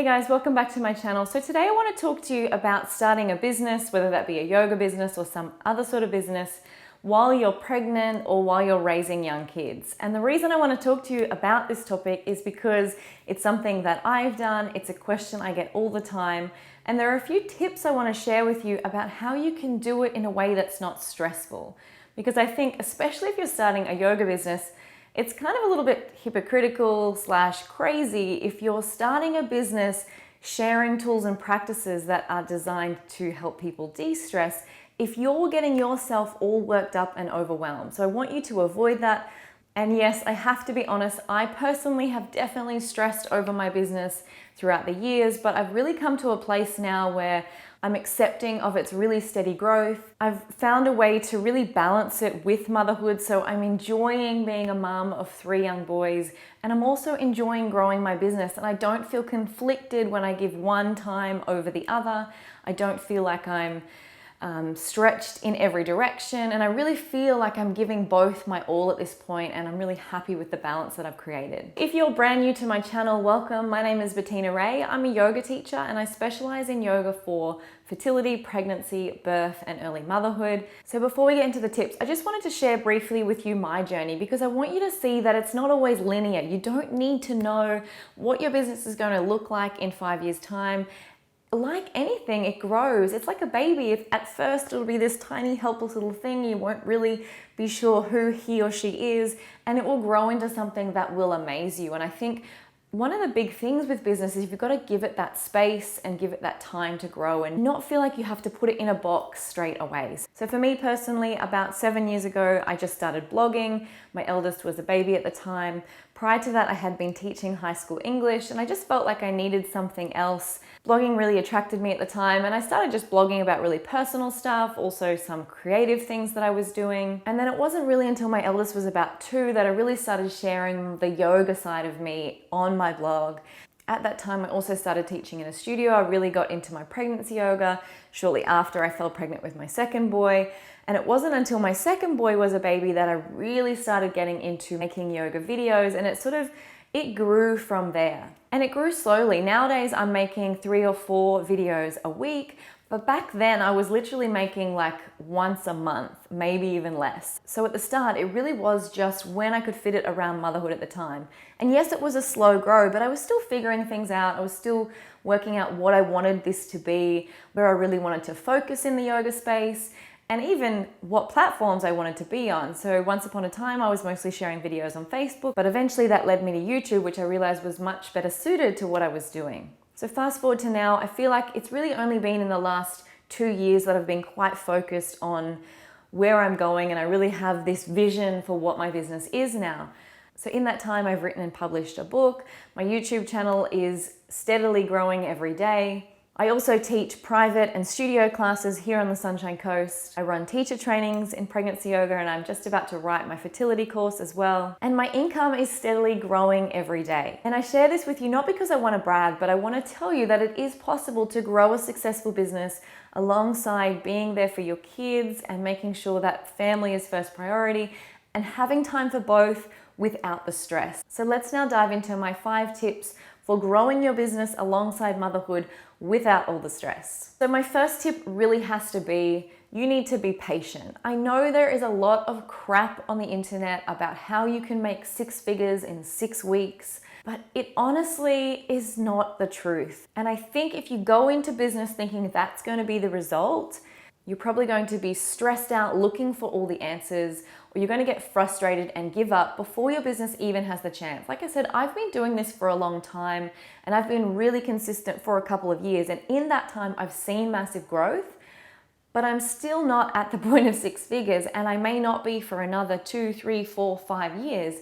Hey guys, welcome back to my channel. So today I want to talk to you about starting a business, whether that be a yoga business or some other sort of business, while you're pregnant or while you're raising young kids. And the reason I want to talk to you about this topic is because it's something that I've done, it's a question I get all the time, and there are a few tips I want to share with you about how you can do it in a way that's not stressful. Because I think, especially if you're starting a yoga business, it's kind of a little bit hypocritical / crazy if you're starting a business sharing tools and practices that are designed to help people de-stress if you're getting yourself all worked up and overwhelmed. So I want you to avoid that. And yes, I have to be honest, I personally have definitely stressed over my business throughout the years, but I've really come to a place now where I'm accepting of its really steady growth. I've found a way to really balance it with motherhood, so I'm enjoying being a mum of 3 young boys, and I'm also enjoying growing my business, and I don't feel conflicted when I give one time over the other. I don't feel like I'm stretched in every direction, and I really feel like I'm giving both my all at this point, and I'm really happy with the balance that I've created. If you're brand new to my channel, welcome. My name is Bettina Ray. I'm a yoga teacher and I specialize in yoga for fertility, pregnancy, birth, and early motherhood. So before we get into the tips, I just wanted to share briefly with you my journey because I want you to see that it's not always linear. You don't need to know what your business is going to look like in 5 years' time. Like anything, it grows. It's like a baby. At first, it'll be this tiny, helpless little thing. You won't really be sure who he or she is, and it will grow into something that will amaze you. And I think one of the big things with business is you've got to give it that space and give it that time to grow and not feel like you have to put it in a box straight away. So for me personally, about 7 years ago, I just started blogging. My eldest was a baby at the time. Prior to that, I had been teaching high school English, and I just felt like I needed something else. Blogging really attracted me at the time, and I started just blogging about really personal stuff, also some creative things that I was doing. And then it wasn't really until my eldest was about 2 that I really started sharing the yoga side of me on my blog. At that time, I also started teaching in a studio. I really got into my pregnancy yoga shortly after I fell pregnant with my second boy. And it wasn't until my second boy was a baby that I really started getting into making yoga videos, and it grew from there. And it grew slowly. Nowadays, I'm making 3 or 4 videos a week, but back then I was literally making like once a month, maybe even less. So at the start, it really was just when I could fit it around motherhood at the time. And yes, it was a slow grow, but I was still figuring things out. I was still working out what I wanted this to be, where I really wanted to focus in the yoga space, and even what platforms I wanted to be on. So once upon a time, I was mostly sharing videos on Facebook, but eventually that led me to YouTube, which I realized was much better suited to what I was doing. So fast forward to now, I feel like it's really only been in the last 2 years that I've been quite focused on where I'm going, and I really have this vision for what my business is now. So in that time, I've written and published a book. My YouTube channel is steadily growing every day. I also teach private and studio classes here on the Sunshine Coast. I run teacher trainings in pregnancy yoga, and I'm just about to write my fertility course as well. And my income is steadily growing every day. And I share this with you not because I want to brag, but I want to tell you that it is possible to grow a successful business alongside being there for your kids and making sure that family is first priority and having time for both without the stress. So let's now dive into my 5 tips for growing your business alongside motherhood without all the stress. So my first tip really has to be, you need to be patient. I know there is a lot of crap on the internet about how you can make 6 figures in 6 weeks, but it honestly is not the truth. And I think if you go into business thinking that's going to be the result, you're probably going to be stressed out looking for all the answers, or you're going to get frustrated and give up before your business even has the chance. Like I said, I've been doing this for a long time, and I've been really consistent for a couple of years. And in that time, I've seen massive growth, but I'm still not at the point of 6 figures, and I may not be for another 2, 3, 4, 5 years.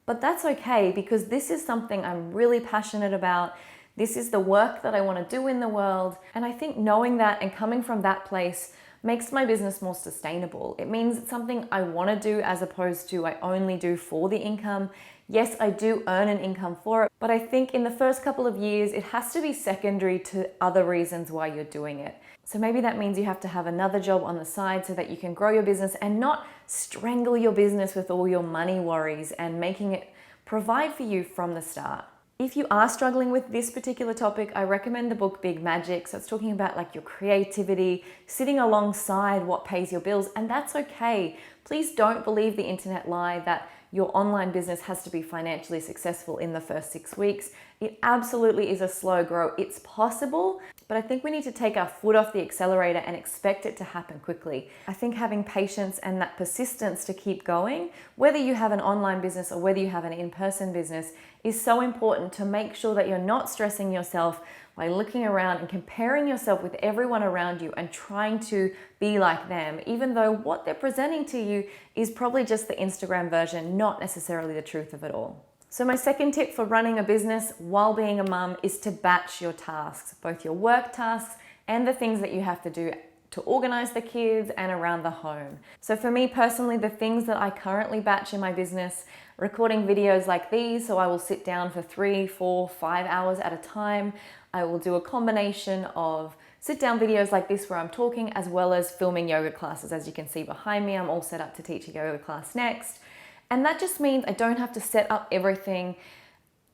But that's okay, because this is something I'm really passionate about. This is the work that I want to do in the world. And I think knowing that and coming from that place makes my business more sustainable. It means it's something I want to do as opposed to I only do for the income. Yes, I do earn an income for it, but I think in the first couple of years, it has to be secondary to other reasons why you're doing it. So maybe that means you have to have another job on the side so that you can grow your business and not strangle your business with all your money worries and making it provide for you from the start. If you are struggling with this particular topic, I recommend the book Big Magic. So it's talking about like your creativity, sitting alongside what pays your bills, and that's okay. Please don't believe the internet lie that your online business has to be financially successful in the first 6 weeks. It absolutely is a slow grow. It's possible, but I think we need to take our foot off the accelerator and expect it to happen quickly. I think having patience and that persistence to keep going, whether you have an online business or whether you have an in-person business, is so important to make sure that you're not stressing yourself by looking around and comparing yourself with everyone around you and trying to be like them, even though what they're presenting to you is probably just the Instagram version, not necessarily the truth of it all. So my second tip for running a business while being a mum is to batch your tasks, both your work tasks and the things that you have to do to organize the kids and around the home. So for me personally, the things that I currently batch in my business, recording videos like these, so I will sit down for 3, 4, 5 hours at a time. I will do a combination of sit down videos like this where I'm talking, as well as filming yoga classes. As you can see behind me, I'm all set up to teach a yoga class next. And that just means I don't have to set up everything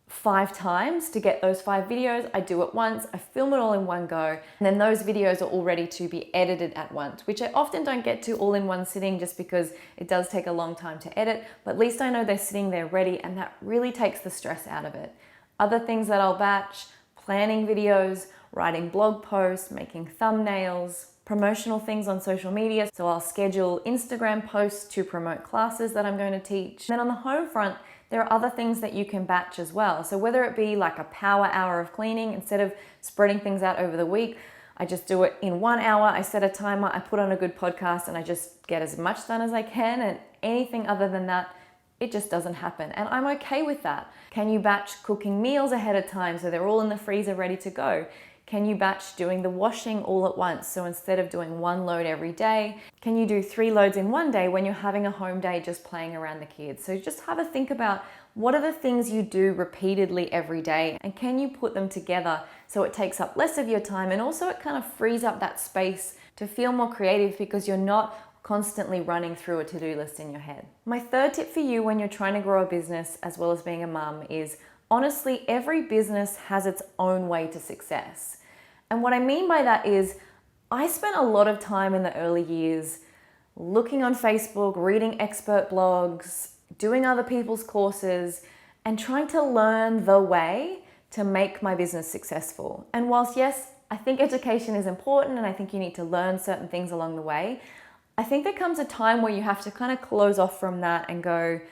5 times to get those 5 videos. I do it once, I film it all in one go, and then those videos are all ready to be edited at once, which I often don't get to all in one sitting just because it does take a long time to edit, but at least I know they're sitting there ready, and that really takes the stress out of it. Other things that I'll batch: planning videos, writing blog posts, making thumbnails, promotional things on social media. So I'll schedule Instagram posts to promote classes that I'm going to teach. Then on the home front, there are other things that you can batch as well. So whether it be like a power hour of cleaning, instead of spreading things out over the week, I just do it in 1 hour. I set a timer, I put on a good podcast, and I just get as much done as I can. And anything other than that, it just doesn't happen. And I'm okay with that. Can you batch cooking meals ahead of time so they're all in the freezer ready to go? Can you batch doing the washing all at once? So instead of doing 1 load every day, can you do 3 loads in one day when you're having a home day just playing around the kids? So just have a think about what are the things you do repeatedly every day, and can you put them together so it takes up less of your time, and also it kind of frees up that space to feel more creative because you're not constantly running through a to-do list in your head. My third tip for you when you're trying to grow a business as well as being a mum is, honestly, every business has its own way to success. And what I mean by that is, I spent a lot of time in the early years looking on Facebook, reading expert blogs, doing other people's courses, and trying to learn the way to make my business successful. And whilst yes, I think education is important and I think you need to learn certain things along the way, I think there comes a time where you have to kind of close off from that and go,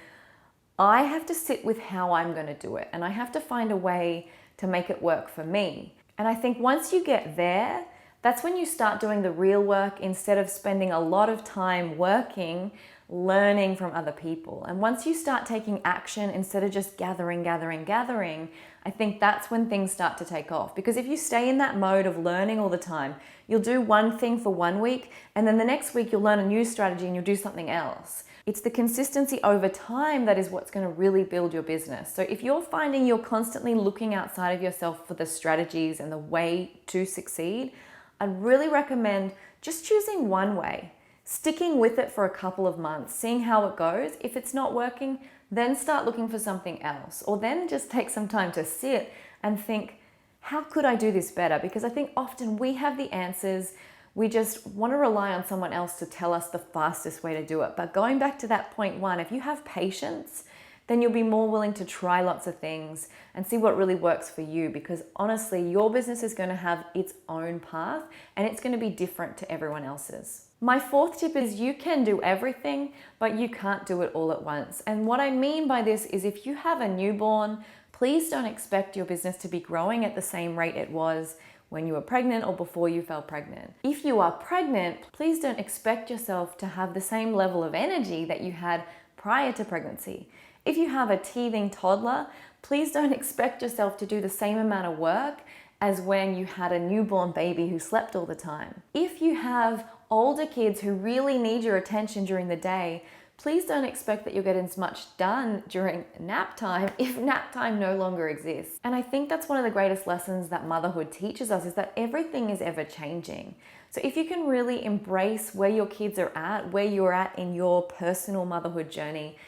I have to sit with how I'm going to do it, and I have to find a way to make it work for me. And I think once you get there, that's when you start doing the real work instead of spending a lot of time working, learning from other people. And once you start taking action instead of just gathering, I think that's when things start to take off. Because if you stay in that mode of learning all the time, you'll do one thing for 1 week, and then the next week you'll learn a new strategy and you'll do something else. It's the consistency over time that is what's going to really build your business. So if you're finding you're constantly looking outside of yourself for the strategies and the way to succeed, I'd really recommend just choosing one way, sticking with it for a couple of months, seeing how it goes. If it's not working, then start looking for something else, or then just take some time to sit and think, how could I do this better? Because I think often we have the answers. We just want to rely on someone else to tell us the fastest way to do it. But going back to that point 1, if you have patience, then you'll be more willing to try lots of things and see what really works for you, because honestly, your business is going to have its own path and it's going to be different to everyone else's. My fourth tip is, you can do everything, but you can't do it all at once. And what I mean by this is, if you have a newborn, please don't expect your business to be growing at the same rate it was when you were pregnant or before you fell pregnant. If you are pregnant, please don't expect yourself to have the same level of energy that you had prior to pregnancy. If you have a teething toddler, please don't expect yourself to do the same amount of work as when you had a newborn baby who slept all the time. If you have older kids who really need your attention during the day, please don't expect that you'll get as much done during nap time if nap time no longer exists. And I think that's one of the greatest lessons that motherhood teaches us, is that everything is ever changing. So if you can really embrace where your kids are at, where you're at in your personal motherhood journey,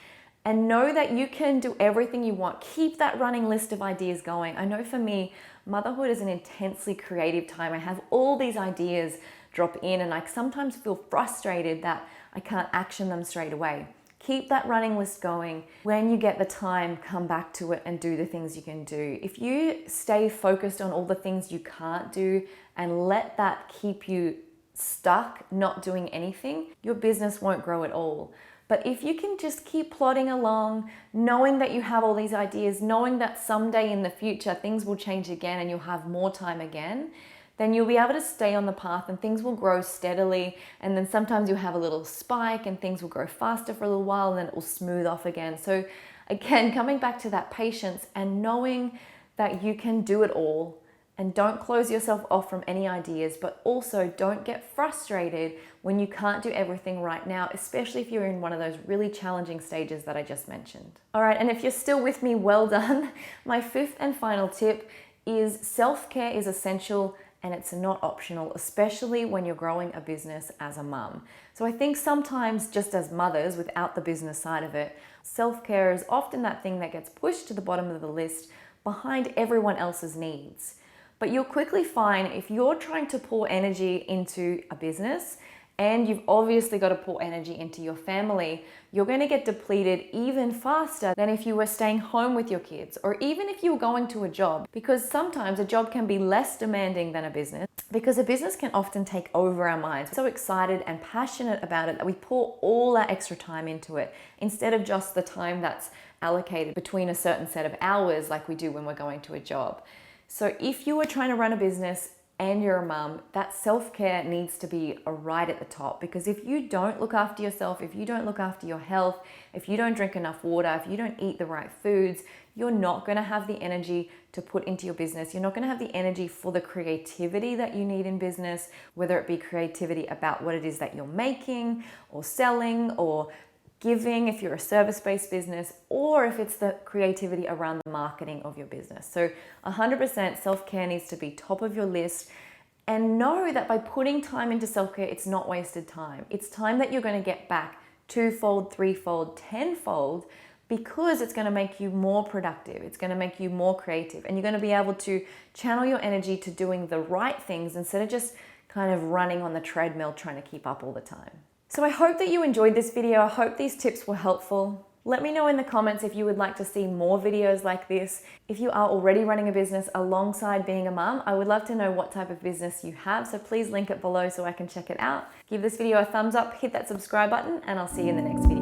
and know that you can do everything you want. Keep that running list of ideas going. I know for me, motherhood is an intensely creative time. I have all these ideas drop in, and I sometimes feel frustrated that I can't action them straight away. Keep that running list going. When you get the time, come back to it and do the things you can do. If you stay focused on all the things you can't do and let that keep you stuck, not doing anything, your business won't grow at all. But if you can just keep plodding along, knowing that you have all these ideas, knowing that someday in the future things will change again and you'll have more time again, then you'll be able to stay on the path and things will grow steadily. And then sometimes you'll have a little spike and things will grow faster for a little while and then it will smooth off again. So again, coming back to that patience and knowing that you can do it all. And don't close yourself off from any ideas, but also don't get frustrated when you can't do everything right now, especially if you're in one of those really challenging stages that I just mentioned. All right, and if you're still with me, well done. My fifth and final tip is self-care is essential and it's not optional, especially when you're growing a business as a mum. So I think sometimes just as mothers, without the business side of it, self-care is often that thing that gets pushed to the bottom of the list behind everyone else's needs. But you'll quickly find if you're trying to pour energy into a business and you've obviously got to pour energy into your family, you're going to get depleted even faster than if you were staying home with your kids or even if you were going to a job, because sometimes a job can be less demanding than a business because a business can often take over our minds. We're so excited and passionate about it that we pour all our extra time into it instead of just the time that's allocated between a certain set of hours like we do when we're going to a job. So if you are trying to run a business and you're a mum, that self-care needs to be right at the top, because if you don't look after yourself, if you don't look after your health, if you don't drink enough water, if you don't eat the right foods, you're not going to have the energy to put into your business. You're not going to have the energy for the creativity that you need in business, whether it be creativity about what it is that you're making or selling or giving if you're a service-based business, or if it's the creativity around the marketing of your business. So 100% self-care needs to be top of your list, and know that by putting time into self-care, it's not wasted time. It's time that you're going to get back twofold, threefold, tenfold, because it's going to make you more productive. It's going to make you more creative, and you're going to be able to channel your energy to doing the right things instead of just kind of running on the treadmill trying to keep up all the time. So I hope that you enjoyed this video. I hope these tips were helpful. Let me know in the comments if you would like to see more videos like this. If you are already running a business alongside being a mum, I would love to know what type of business you have. So please link it below so I can check it out. Give this video a thumbs up, hit that subscribe button, and I'll see you in the next video.